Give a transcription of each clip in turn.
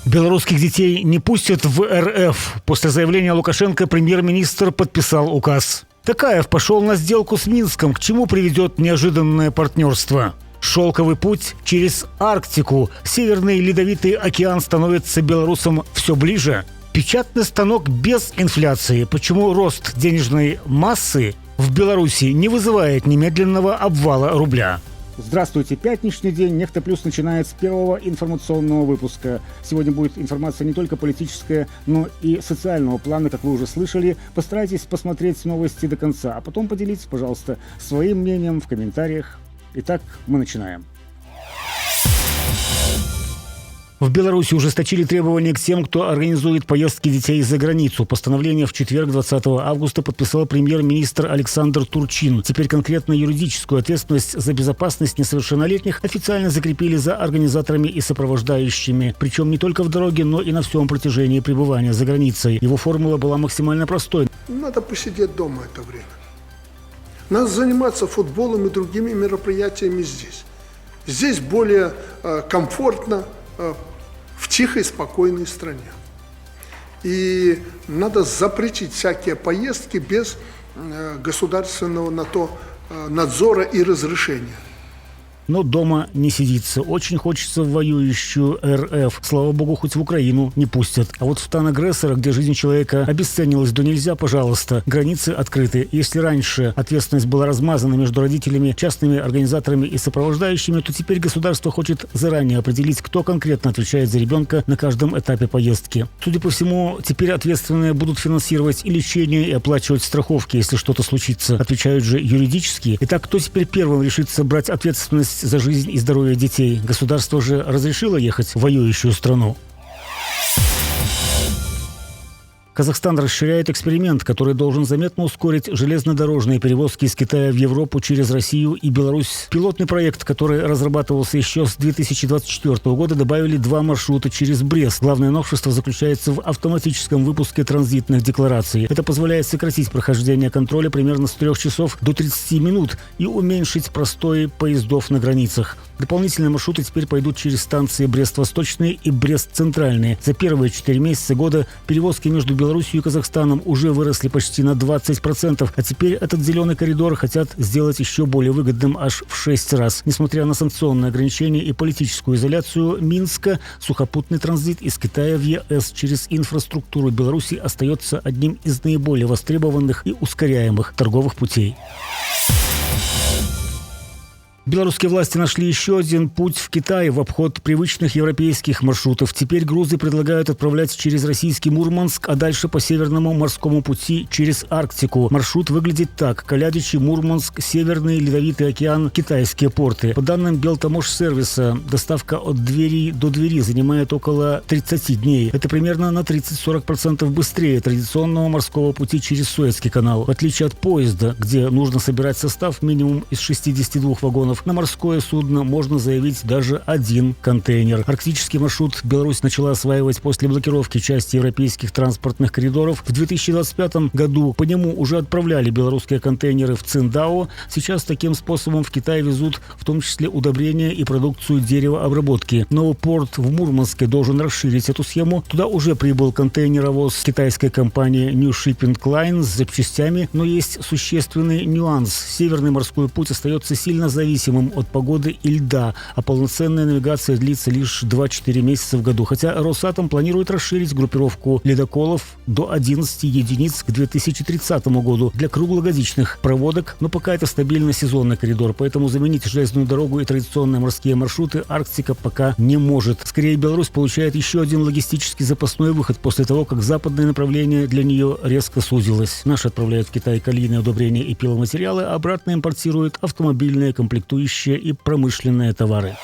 Белорусских детей не пустят в РФ. После заявления Лукашенко премьер-министр подписал указ. Токаев пошел на сделку с Минском. К чему приведет неожиданное партнерство? Шелковый путь через Арктику. Северный ледовитый океан становится белорусам все ближе. Печатный станок без инфляции. Почему рост денежной массы в Беларуси не вызывает немедленного обвала рубля? Здравствуйте. Пятничный день. Нефта Плюс начинает с первого информационного выпуска. Сегодня будет информация не только политическая, но и социального плана, как вы уже слышали. Постарайтесь посмотреть новости до конца, а потом поделитесь, пожалуйста, своим мнением в комментариях. Итак, мы начинаем. В Беларуси ужесточили требования к тем, кто организует поездки детей за границу. Постановление в четверг, 20 августа, подписал премьер-министр Александр Турчин. Теперь конкретно юридическую ответственность за безопасность несовершеннолетних официально закрепили за организаторами и сопровождающими. Причем не только в дороге, но и на всем протяжении пребывания за границей. Его формула была максимально простой. Надо посидеть дома это время. Надо заниматься футболом и другими мероприятиями здесь. Здесь более комфортно, в тихой, спокойной стране. И надо запретить всякие поездки без государственного на то надзора и разрешения. Но дома не сидится. Очень хочется в воюющую РФ. Слава богу, хоть в Украину не пустят. А вот в стан агрессора, где жизнь человека обесценилась до нельзя, пожалуйста. Границы открыты. Если раньше ответственность была размазана между родителями, частными организаторами и сопровождающими, то теперь государство хочет заранее определить, кто конкретно отвечает за ребенка на каждом этапе поездки. Судя по всему, теперь ответственные будут финансировать и лечение, и оплачивать страховки, если что-то случится. Отвечают же юридически. Итак, кто теперь первым решится брать ответственность за жизнь и здоровье детей? Государство же разрешило ехать в воюющую страну. Казахстан расширяет эксперимент, который должен заметно ускорить железнодорожные перевозки из Китая в Европу через Россию и Беларусь. Пилотный проект, который разрабатывался еще с 2024 года, добавили 2 маршрута через Брест. Главное новшество заключается в автоматическом выпуске транзитных деклараций. Это позволяет сократить прохождение контроля примерно с 3 часов до 30 минут и уменьшить простои поездов на границах. Дополнительные маршруты теперь пойдут через станции Брест-Восточные и Брест-Центральные. За первые 4 месяца года перевозки между Беларусью и Казахстаном уже выросли почти на 20%, а теперь этот зеленый коридор хотят сделать еще более выгодным аж в 6 раз. Несмотря на санкционные ограничения и политическую изоляцию Минска, сухопутный транзит из Китая в ЕС через инфраструктуру Беларуси остается одним из наиболее востребованных и ускоряемых торговых путей. Белорусские власти нашли еще один путь в Китай в обход привычных европейских маршрутов. Теперь грузы предлагают отправлять через российский Мурманск, а дальше по Северному морскому пути через Арктику. Маршрут выглядит так: Калядичи, Мурманск, Северный ледовитый океан, китайские порты. По данным Белтамошсервиса, доставка от двери до двери занимает около 30 дней. Это примерно на 30-40% быстрее традиционного морского пути через Суэцкий канал. В отличие от поезда, где нужно собирать состав минимум из 62 вагонов, на морское судно можно заявить даже 1 контейнер. Арктический маршрут Беларусь начала осваивать после блокировки части европейских транспортных коридоров. В 2025 году по нему уже отправляли белорусские контейнеры в Циндао. Сейчас таким способом в Китай везут в том числе удобрения и продукцию деревообработки. Новый порт в Мурманске должен расширить эту схему. Туда уже прибыл контейнеровоз китайской компании New Shipping Line с запчастями, но есть существенный нюанс. Северный морской путь остается сильно зависимым от погоды и льда, а полноценная навигация длится лишь 2-4 месяца в году. Хотя Росатом планирует расширить группировку ледоколов до 11 единиц к 2030 году для круглогодичных проводок, но пока это стабильно сезонный коридор, поэтому заменить железную дорогу и традиционные морские маршруты Арктика пока не может. Скорее, Беларусь получает еще один логистический запасной выход после того, как западное направление для нее резко сузилось. Наши отправляют в Китай калийные удобрения и пиломатериалы, а обратно импортируют автомобильные комплектующие и промышленные товары.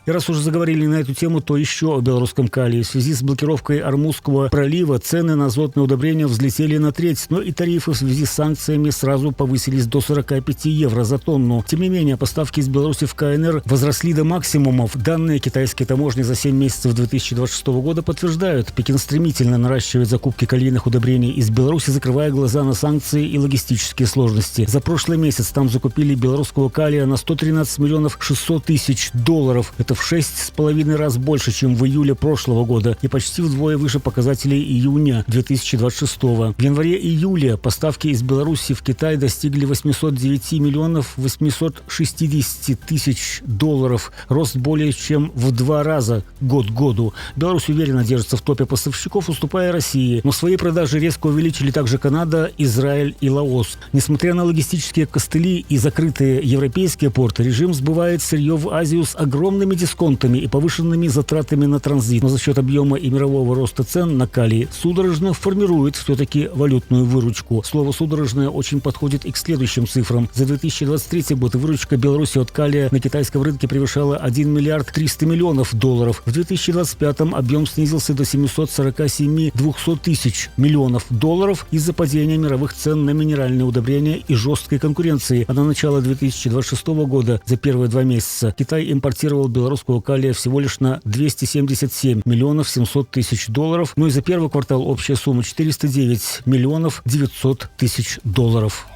И раз уже заговорили на эту тему, то еще о белорусском калии. В связи с блокировкой Ормузского пролива цены на азотные удобрения взлетели на треть, но и тарифы в связи с санкциями сразу повысились до 45 евро за тонну. Тем не менее, поставки из Беларуси в КНР возросли до максимумов. Данные китайской таможни за 7 месяцев 2026 года подтверждают, Пекин стремительно наращивает закупки калийных удобрений из Беларуси, закрывая глаза на санкции и логистические сложности. За прошлый месяц там закупили белорусского калия на 113 миллионов 600 тысяч долларов. Это в 6,5 раз больше, чем в июле прошлого года и почти вдвое выше показателей июня 2026. В январе-июле поставки из Беларуси в Китай достигли 809 миллионов 860 тысяч долларов. Рост более чем в 2 раза год к году. Беларусь уверенно держится в топе поставщиков, уступая России. Но свои продажи резко увеличили также Канада, Израиль и Лаос. Несмотря на логистические костыли и закрытые европейские порты, режим сбывает сырье в Азию с огромными дисконтами и повышенными затратами на транзит. Но за счет объема и мирового роста цен на калий судорожно формирует все-таки валютную выручку. Слово «судорожное» очень подходит и к следующим цифрам. За 2023 год выручка Беларуси от калия на китайском рынке превышала 1 миллиард 300 миллионов долларов. В 2025 объем снизился до 747 200 тысяч миллионов долларов из-за падения мировых цен на минеральные удобрения и жесткой конкуренции. А на начало 2026 года за первые 2 месяца Китай импортировал белорусского калия всего лишь на 277 миллионов 700 тысяч долларов, но и за первый квартал общая сумма 409 миллионов 900 тысяч долларов.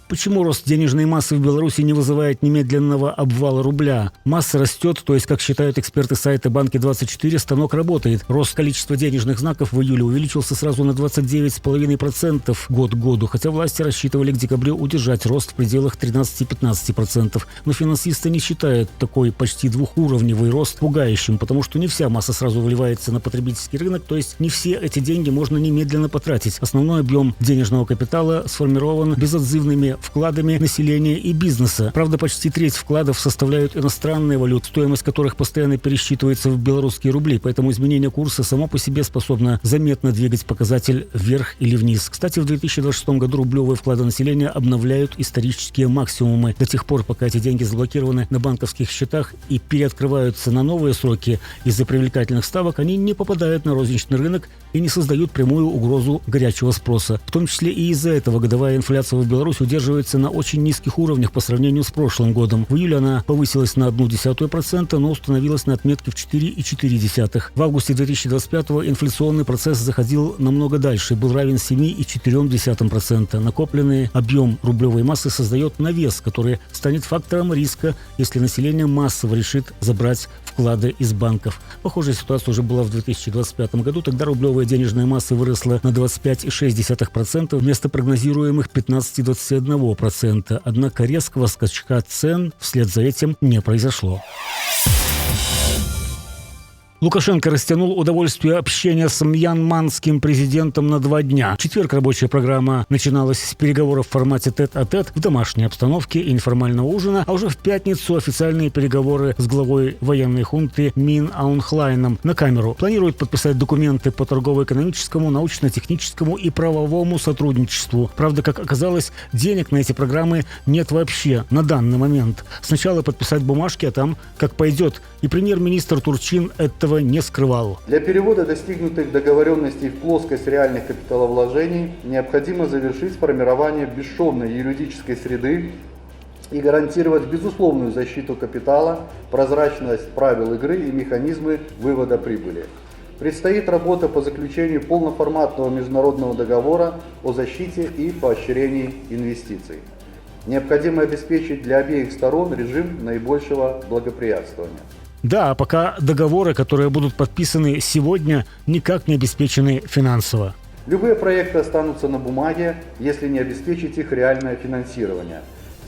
Почему рост денежной массы в Беларуси не вызывает немедленного обвала рубля? Масса растет, то есть, как считают эксперты сайта «Банки24», станок работает. Рост количества денежных знаков в июле увеличился сразу на 29,5% год к году, хотя власти рассчитывали к декабрю удержать рост в пределах 13-15%. Но финансисты не считают такой почти двухуровневый рост пугающим, потому что не вся масса сразу выливается на потребительский рынок, то есть не все эти деньги можно немедленно потратить. Основной объем денежного капитала сформирован безотзывными вкладами населения и бизнеса. Правда, почти треть вкладов составляют иностранные валюты, стоимость которых постоянно пересчитывается в белорусские рубли, поэтому изменение курса само по себе способно заметно двигать показатель вверх или вниз. Кстати, в 2026 году рублевые вклады населения обновляют исторические максимумы. До тех пор, пока эти деньги заблокированы на банковских счетах и переоткрываются на новые сроки из-за привлекательных ставок, они не попадают на розничный рынок и не создают прямую угрозу горячего спроса. В том числе и из-за этого годовая инфляция в Беларуси удерживается на очень низких уровнях по сравнению с прошлым годом. В июле она повысилась на 0,1%, но установилась на отметке в 4,4%. В августе 2025 инфляционный процесс заходил намного дальше, был равен 7,4%. Накопленный объем рублевой массы создает навес, который станет фактором риска, если население массово решит забрать вклады из банков. Похожая ситуация уже была в 2025 году. Тогда рублевая денежная масса выросла на 25,6% вместо прогнозируемых 15,21%. Однако резкого скачка цен вслед за этим не произошло. Лукашенко растянул удовольствие общения с мьянманским президентом на 2 дня. В четверг рабочая программа начиналась с переговоров в формате тет-а-тет в домашней обстановке и неформального ужина, а уже в пятницу официальные переговоры с главой военной хунты Мин Аун Хлайном на камеру. Планируют подписать документы по торгово-экономическому, научно-техническому и правовому сотрудничеству. Правда, как оказалось, денег на эти программы нет вообще на данный момент. Сначала подписать бумажки, а там как пойдет. И премьер-министр Турчин этого не скрывал. Для перевода достигнутых договоренностей в плоскость реальных капиталовложений необходимо завершить формирование бесшовной юридической среды и гарантировать безусловную защиту капитала, прозрачность правил игры и механизмы вывода прибыли. Предстоит работа по заключению полноформатного международного договора о защите и поощрении инвестиций. Необходимо обеспечить для обеих сторон режим наибольшего благоприятствования. Да, пока договоры, которые будут подписаны сегодня, никак не обеспечены финансово. Любые проекты останутся на бумаге, если не обеспечить их реальное финансирование.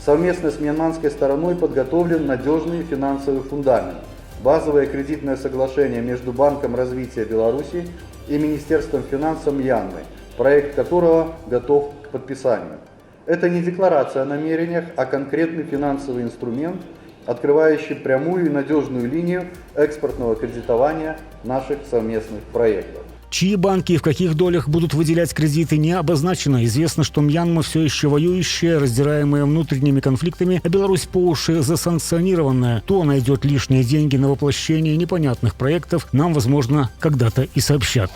Совместно с мьянманской стороной подготовлен надежный финансовый фундамент. Базовое кредитное соглашение между Банком развития Беларуси и Министерством финансов Мьянмы, проект которого готов к подписанию. Это не декларация о намерениях, а конкретный финансовый инструмент, открывающий прямую и надежную линию экспортного кредитования наших совместных проектов. Чьи банки и в каких долях будут выделять кредиты, не обозначено. Известно, что Мьянма все еще воюющая, раздираемая внутренними конфликтами, а Беларусь по уши засанкционированная. Кто найдет лишние деньги на воплощение непонятных проектов, нам, возможно, когда-то и сообщат.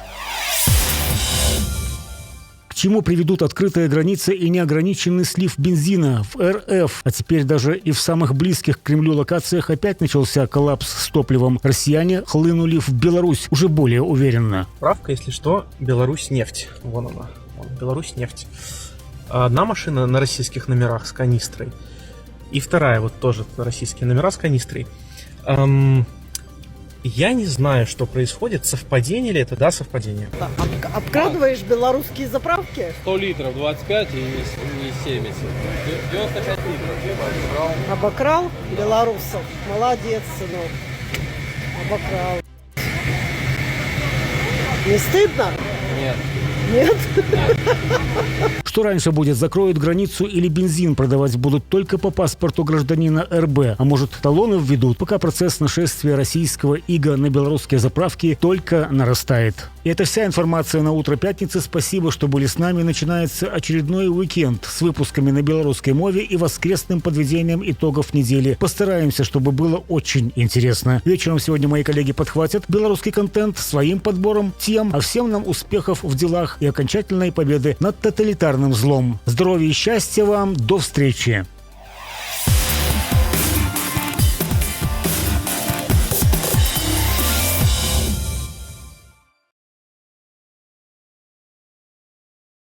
К чему приведут открытые границы и неограниченный слив бензина в РФ? А теперь даже и в самых близких к Кремлю локациях опять начался коллапс с топливом. Россияне хлынули в Беларусь уже более уверенно. Справка, если что, Беларусь-нефть. Вон она. Вон, Беларусь-нефть. Одна машина на российских номерах с канистрой. И вторая, вот тоже российские номера с канистрой. Я не знаю, что происходит, совпадение ли это, да, совпадение. Обкрадываешь белорусские заправки? 100 литров 25 и не 70. 95 литров. Обокрал белорусов. Молодец, сынок. Обокрал. Не стыдно? Нет. Нет? Что раньше будет, закроют границу или бензин продавать будут только по паспорту гражданина РБ, а может талоны введут, пока процесс нашествия российского ига на белорусские заправки только нарастает. И это вся информация на утро пятницы. Спасибо, что были с нами. Начинается очередной уикенд с выпусками на белорусской мове и воскресным подведением итогов недели. Постараемся, чтобы было очень интересно. Вечером сегодня мои коллеги подхватят белорусский контент своим подбором тем, а всем нам успехов в делах и окончательной победы над тоталитарным злом. Здоровья и счастья вам. До встречи.